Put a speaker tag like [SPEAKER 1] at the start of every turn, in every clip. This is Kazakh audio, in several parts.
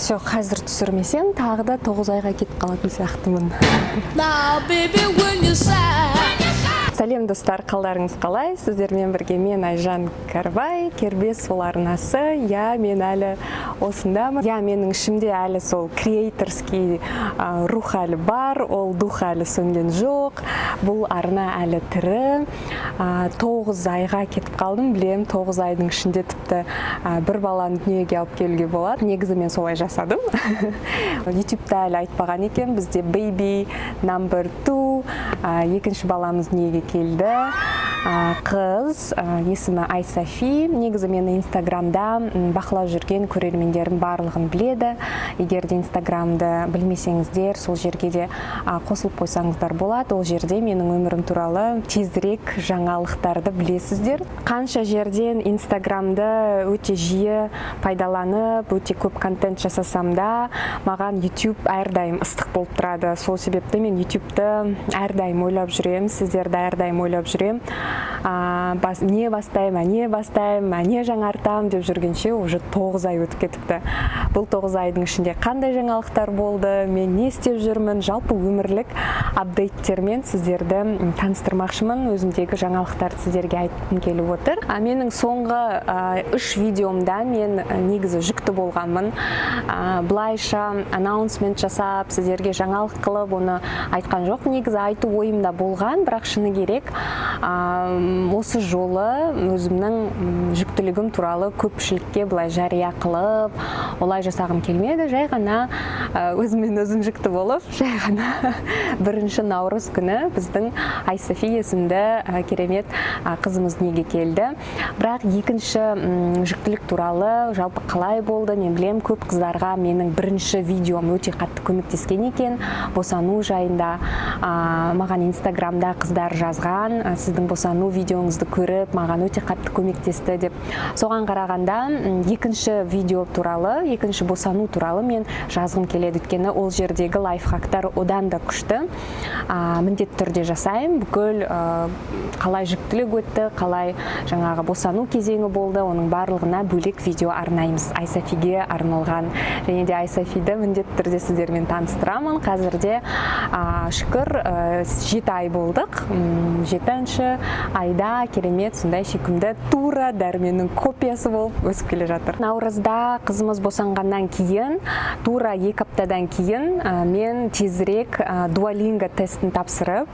[SPEAKER 1] Все, қазір түсірмесем, тағы да 9 айға кетіп қалатын сияқтымын. Сәлем достар, қалдарыңыз қалай? Сіздермен бірге мен Айжан Карбай, Кербес сол арнасы. Мен әлі осындамын. Менің ішімде әлі сол креаторский рух әлі бар, ол дух әлі сөнген жоқ. Бұл арна әлі тірі. 9 айға кетіп қалдым, білем, 9 айдың ішінде тіпті бір баланы дүниеге алып келуге болады. Негізі мен солай жасадым. YouTube-та әлі айтпаған екен, бізде baby number 2, екінші баламыз дүниеге келді. Қыз, есімі Айсафи. Негізі мені Инстаграмда бақылап жүрген көрермендерім барлығын біледі. Егер де Инстаграмды білмесеңіздер, сол жерге де қосылып қойсаңыздар болады. Ол жерде менің өмірім туралы тезірек жаңалықтарды білесіздер. Қанша жерден Инстаграмды өте жиі пайдаланып, өте көп контент жасасам да, маған YouTube әрдайым ыстық болып тұрады. Сол себепті мен YouTube'ды әрдайым ойлап жүрем, сіздерді әрдайым ойлап жүрем. Не бастайым, не жаңартам деп жүргенше уже 9 ай өтіп кетіпті. Бұл 9 айдың ішінде қандай жаңалықтар болды, мен не істеп жүрмін, жалпы өмірлік апдейттермен сіздерді таныстырмақшымын. Өзімдегі жаңалықтарды сіздерге айтқым келіп отыр. Менің соңғы 3 видеомда мен негізі жүкті болғанмын. Былайша аннаунсмент жасап, сіздерге жаңалық қылып, оны айтқан жоқ. Негізі айту ойымда болған, бірақ шыны керек, осы жолы өзімнің жүктілігім туралы көпшілікке былай жария қылып, олай жасағым келмеді. Жай ғана өзімен өзім жүкті болып, жай ғана 1 наурыз күні біздің Айсафи есімді керемет қызымыз дүниеге келді. Бірақ екінші жүктілік туралы жалпы қалай болды, мен білем, көп қыздарға менің бірінші видеом өте қатты көмектескен екен. Босану жайында маған Инстаграмда қыздар жазған, сіздің босану видеоңызды көріп, маған өте қатты көмектесті деп. Соған қарағанда екінші видео туралы, екінші босану туралы мен жазғым келеді. Өйткені ол жердегі лайфхактар одан да күшті. Міндетті түрде жасайын. Бүкіл қалай жүктілік өтті, қалай жаңағы босану кезеңі болды, оның барлығына бөлек видео арнаймыз. Айсафиге арналған. Және де Айсафиді міндетті түрде сіздермен таныстырамын. Қазірде шүкір 7 ай болдық. 7-ші айда керемет сондай шекімді тура дәрменнің копиясы болып өсіп келе жатыр. Наурызда қызымыз босанғаннан кейін, тура 2 аптадан кейін мен тезірек Duolingo тестін тапсырып,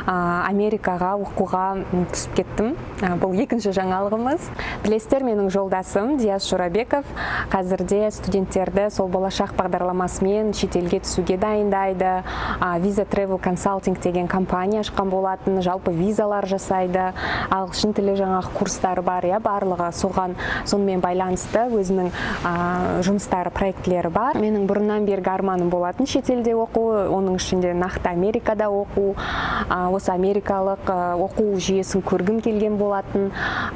[SPEAKER 1] Америкаға оқуға түсіп кеттім. Бұл екінші жаңалығымыз. Білесіздер, менің жолдасым Диас Жорабеков қазірде студенттерді сол болашақ бағдарламасымен шетелге түсуге дайындайды. Visa Travel Consulting деген компания ашқан болатын, жалпы визалар жасайды, ағылшын тілі жаңағы курстары бар, барлығы сонымен байланысты өзінің жұмыстары, проектлері бар. Менің бұрыннан бергі арманым болатын шетелде оқу, оның ішінде нақты Америкада оқу, осы америкалық оқу жүйесін көргім келген болатын.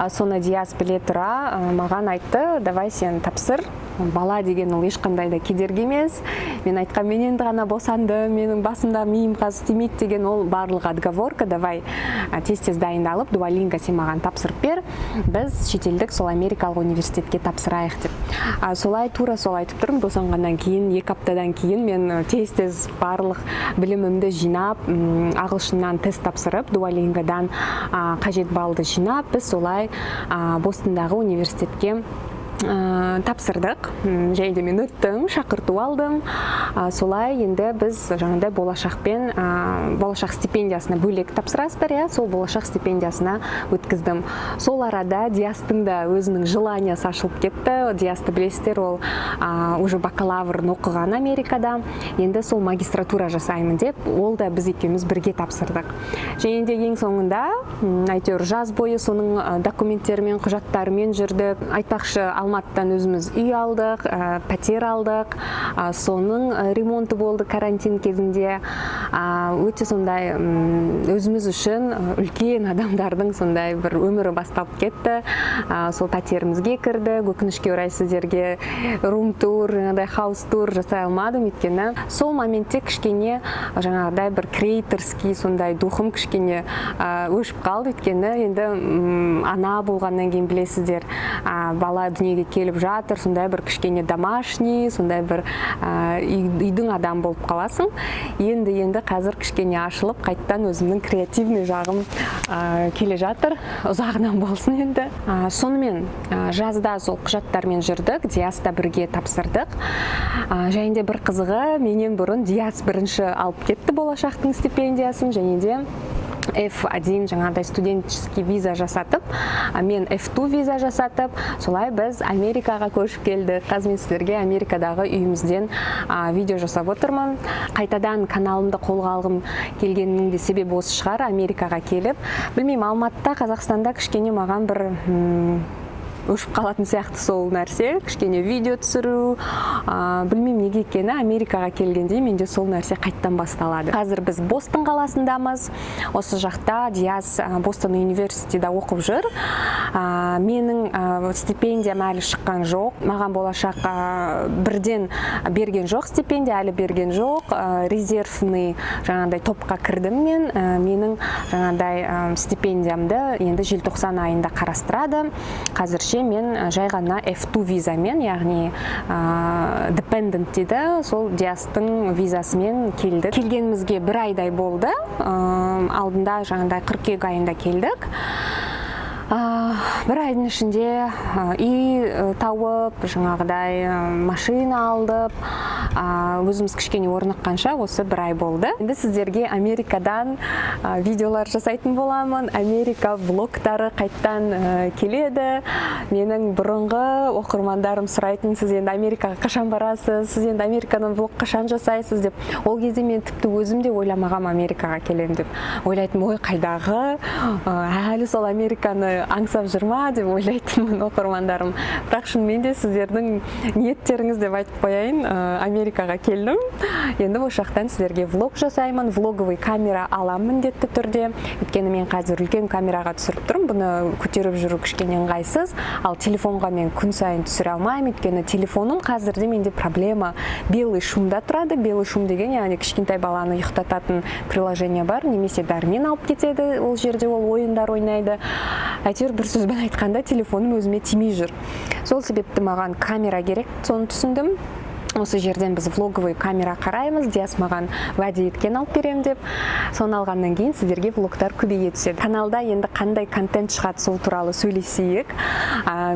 [SPEAKER 1] Соны Диас біле тұра маған айтты, давай сен тапсыр. Бала деген ол ешқандай да кедергі емес. Мен айтқан, мен енді ғана босанды, менің басымда миым қазір істемейді деген, ол барлығы отговорка. Давай тез дайындалып, Duolingo сен маған тапсырып бер, біз шетелдік сол америкалық университетке тапсырайық деп. Тура солай айтып тұрмын. Босанғаннан кейін, 2 аптадан кейін мен тез барлық білімімді жинап, ағылшыннан тест тапсырып, Duolingoдан қажет балды жинап, біз солай Бостондағы университетке тапсырдық. Және де мен өттім, шақырту алдым. Солай енді біз жаңағыдай болашақ стипендиясына бөлек тапсырасыздар, сол болашақ стипендиясына өткіздім. Сол арада Диастың да өзінің желаниясы ашылып кетті. Диасты білесіздер, ол уже бакалаврын оқыған Америкада. Енді сол магистратура жасаймын деп, ол да біз екеуміз бірге тапсырдық. Және де ең соңында, әйтеуір жаз бойы соның документтерімен, құжаттарымен жүрдік. Айтпақшы, Алматыдан өзіміз үй алдық, пәтер алдық, соның ремонты болды карантин кезінде. өте сондай өзіміз үшін үлкен адамдардың сондай бір өмірі басталып кетті. Сол пәтерімізге кірді. Өкінішке орай сіздерге рум-тур, хаус-тур жасай алмадым, өйткені сол моментте кішкене жаңағыдай бір креаторский сондай духым кішкене өшіп қалды. Өйткені енді ана болғаннан кейін білесіздер, бала дүниеге келіп жатыр, сондай бір кішкене домашний, сондай бір үйдің адам болып қаласың. Енді қазір кішкене ашылып, қайттан өзімнің креативный жағым келе жатыр. Ұзағынан болсын енді. Сонымен жазда сол құжаттармен жүрдік, Диаста бірге тапсырдық. Және бір қызығы, менен бұрын Диас бірінші алып кетті болашақтың стипендиясын, және де F1 жаңағыдай студенческий виза жасатып, мен F2 виза жасатып, солай біз Америкаға көшіп келдік. Қазір мен сіздерге Америкадағы үйімізден видео жасап отырмын. Қайтадан каналымды қолға алғым келгеннің де себебі осы шығар, Америкаға келіп. Білмеймін, Алматыда, Қазақстанда кішкене маған бір өшіп қалатын сияқты сол нәрсе, кішкене видео түсіру, білмеймін неге екені, Америкаға келгенде менде сол нәрсе қайттан басталады. Қазір біз Бостон қаласындамыз. Осы жақта Диас Бостон университетінде оқып жүр. Менің стипендиям әлі шыққан жоқ. Маған болашақ бірден берген жоқ стипендия, әлі берген жоқ. Резервный жаңағыдай топқа кірдім мен. Менің жаңағыдай стипендиямды енді желтоқсан айында қарастырады. Қазір мен жай ғана F2 визамен, яғни dependent дейді, сол Диастың визасымен келдік. Келгенімізге бір айдай болды. Алдында жаңағыдай қыркүйек айында келдік. Бір айдың ішінде үй тауып, жаңағыдай машина алдып, өзіміз кішкене орныққанша осы бір ай болды. Енді сіздерге Америкадан видеолар жасайтын боламын. Америка влогтары қайттан келеді. Менің бұрынғы оқырмандарым сұрайтын, сіз енді Америкаға қашан барасыз, сіз енді Америкадан влог қашан жасайсыз деп. Ол кезде мен тіпті өзім де ойламағам Америкаға келем деп. Ойлайтын, ой қайдағы, әлі сол Американы аңсап жүрма деп ойлайтынмын оқырмандарым. Бірақ шынымен де сіздердің ниеттеріңіз деп айтып қояйын, Америкаға келдім. Енді осы жақтан сіздерге влог жасаймын. Влоговый камера аламын міндетті түрде. Өйткені мен қазір үлкен камераға түсіріп тұрмын. Бұны көтеріп жүру кішкене ыңғайсыз. Ал телефонға мен күн сайын түсіре алмаймын. Өйткені телефоным қазірде менде проблема. Белый шумда тұрады. Белый шум деген, яғни кішкентай баланы ұйықтататын приложение бар. Немесе дәрмен алып кетеді. Ол жерде ол ойындар ойнайды. Әйтеуір бір сөзбен айтқанда телефоным өзіме тимей жүр. Сол себепті маған камера керек, соны түсіндім. Осы жерден біз влоговый камера қараймыз. Диас маған уәде еткен алып берем деп. Соны алғаннан кейін сіздерге влогтар көбейе түседі. Каналда енді қандай контент шығады, сол туралы сөйлесейік.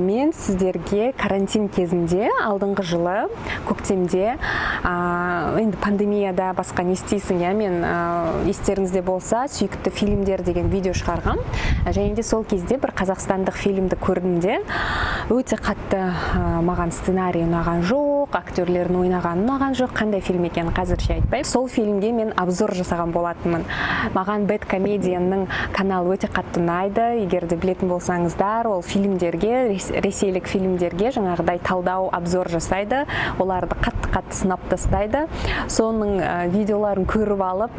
[SPEAKER 1] Мен сіздерге карантин кезінде, алдыңғы жылы көктемде, енді пандемияда басқа не істейсің, мен естеріңізде болса, сүйікті фильмдер деген видео шығарғам. Және де сол кезде бір қазақстандық фильмді көрдім де, өте қатты маған сценарий ұнаған жоқ, актерлер ойнаған ұнаған жоқ, қандай фильм екенін қазірше айтпаймын. Сол фильмге мен обзор жасаған болатынмын. Маған Бэдкомедианның каналы өте қатты ұнайды. Егер де білетін болсаңыздар, ол фильмдерге, ресейлік фильмдерге жаңағыдай талдау, обзор жасайды. Оларды қатты сынап тастайды. Соның видеоларын көріп алып,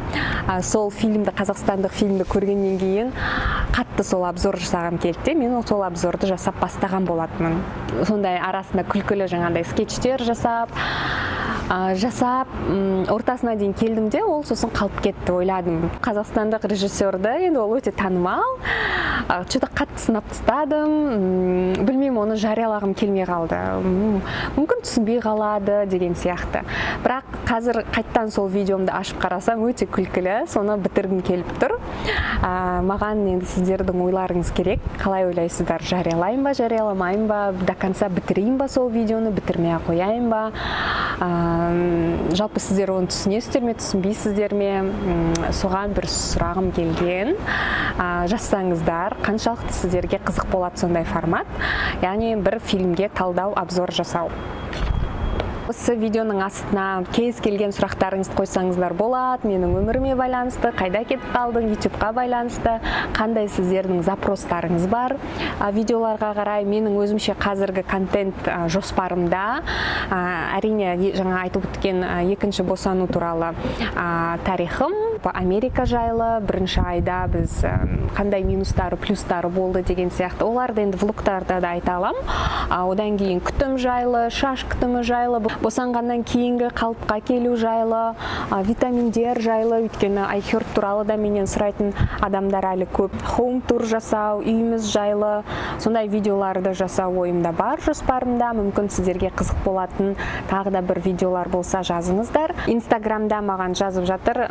[SPEAKER 1] сол фильмді, қазақстандық фильмді көргеннен кейін қатты сол обзор жасағым келді. Мен сол обзорды жасап бастаған болатынмын. Сондай арасында күлкілі жаңағыдай скетчтер жасап, ортасына дейін келдім де, ол сосын қалып кетті. Ойладым, қазақстандық режиссерді, енді ол өте танымал, что-то қатты сынап тастадым, білмеймін, оны жариялағым келмей қалды, мүмкін түсінбей қалады деген сияқты. Бірақ қазір қайттан сол видеомды ашып қарасам, өте күлкілі, соны бітіргім келіп тұр. Маған енді сіздердің ойларыңыз керек, қалай ойлайсыздар, жариялайын ба, жарияламайын ба, до конца бітірейін ба сол видеоны, бітірмей қояйын ба. Жалпы сіздер оны түсінесіздер ме, түсінбейсіздер ме, соған бір сұрағым келген. Жазсаңыздар, қаншалықты сіздерге қызық болады сондай формат, яғни бір фильмге талдау, обзор жасау. Осы видеоның астына кез келген сұрақтарыңызды қойсаңыздар болады. Менің өміріме байланысты, қайда кетіп қалдың, YouTube-қа байланысты, қандай сіздердің запростарыңыз бар видеоларға қарай. Менің өзімше қазіргі контент жоспарымда әрине жаңа айтып өткен екінші босану туралы тарихым, Америка жайлы, бірінші айда біз қандай минустары, плюстары болды деген сияқты. Оларды енді влогтарда да айта аламын. Одан кейін күтім жайлы, шаш күтімі жайлы, босанғаннан кейінгі қалыпқа келу жайлы, витаминдер жайлы, өйткені iHeart туралы да менен сұрайтын адамдар әлі көп. Home тур жасау, үйіміз жайлы, сондай видеоларды жасау ойымда бар, жоспарымда. Мүмкін сіздерге қызық болатын тағы да бір видеолар болса жазыңыздар. Инстаграмда маған жазып жатыр,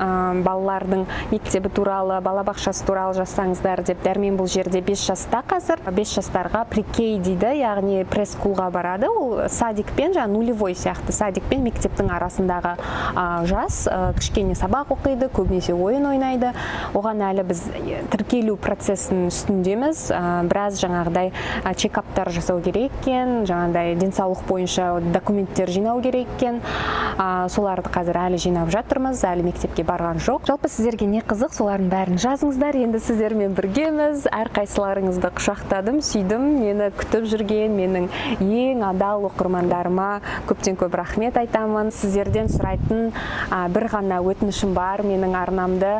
[SPEAKER 1] балалардың мектебі туралы, балабақшасы туралы жазсаңыздар деп. Дәрмен бұл жерде 5 жаста қазір. 5 жастарға прикей дейді, яғни пресс-скулға барады. Ол садик пен нулевой сияқты садик пен мектептің арасындағы жас, кішкене сабақ оқиды, көбінесе ойын ойнайды. Оған әлі біз тіркелу процесінің үстіндеміз. Біраз жаңағыдай чекаптар жасау керек екен, жаңағыдай денсаулық бойынша документтер жинау керек екен. Соларды қазір әлі жинап жатырмыз, әлі мектепке барған жоқ. Жалпы сіздерге не қызық, солардың бәрін жазыңыздар. Енді сіздермен біргеміз. Әрқайсыларыңызды құшақтадым, сүйдім. Мені күтіп жүрген менің ең адал оқырмандарыма көптен көп рахмет айтамын. Сіздерден сұрайтын бір ғана өтінішім бар. Менің арнамды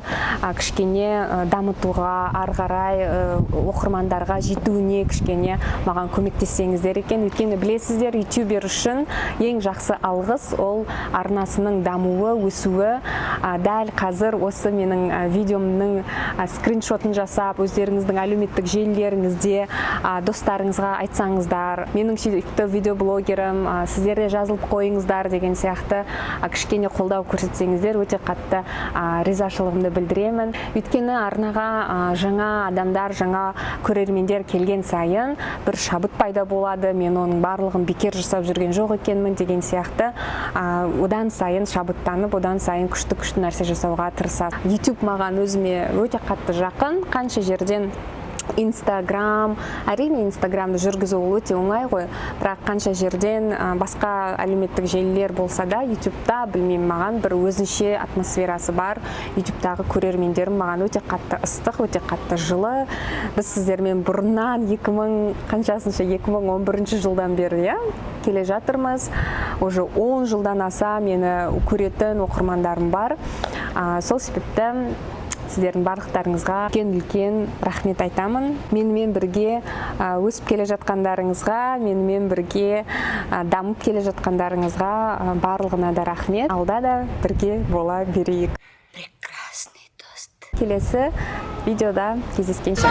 [SPEAKER 1] кішкене дамытуға, ары қарай оқырмандарға жетуіне кішкене маған көмектессеңіздер екен. Өйткені білесіздер, ютубер үшін ең жақсы алғыс ол арнасының дамуы, өсуі. Дәл қазір осы менің видеомның скриншотын жасап, өздеріңіздің әлеуметтік желілеріңізде достарыңызға айтсаңыздар, менің сүйікті видеоблогерім, сіздер де жазылып қойыңыздар деген сияқты кішкене қолдау көрсетсеңіздер, өте қатты ризашылығымды білдіремін. Өйткені арнаға жаңа адамдар, жаңа көрермендер келген сайын бір шабыт пайда болады. Мен оның барлығын бекер жасап жүрген жоқ екенмін деген сияқты одан сайын шабыттанып, одан сайын күшті нәрсе жасауға тырысады. YouTube маған өзіме өте қатты жақын. Қанша жерден Инстаграм, әрине Инстаграмды жүргізу өте оңай ғой, бірақ қанша жерден басқа әлеуметтік желілер болса да, ютубта білмеймін, маған бір өзінше атмосферасы бар. Ютубтағы көрермендерім маған өте қатты ыстық, өте қатты жылы. Біз сіздермен бұрыннан 2011 жылдан бері келе жатырмыз. Уже 10 жылдан аса мені көретін оқырмандарым бар. Сол себепті сіздердің барлықтарыңызға үлкен рахмет айтамын. Менімен бірге өсіп келе жатқандарыңызға, менімен бірге дамып келе жатқандарыңызға барлығына да рахмет. Алда да бірге бола берейік. Прекрасный тост. Келесі видеода кездескенше.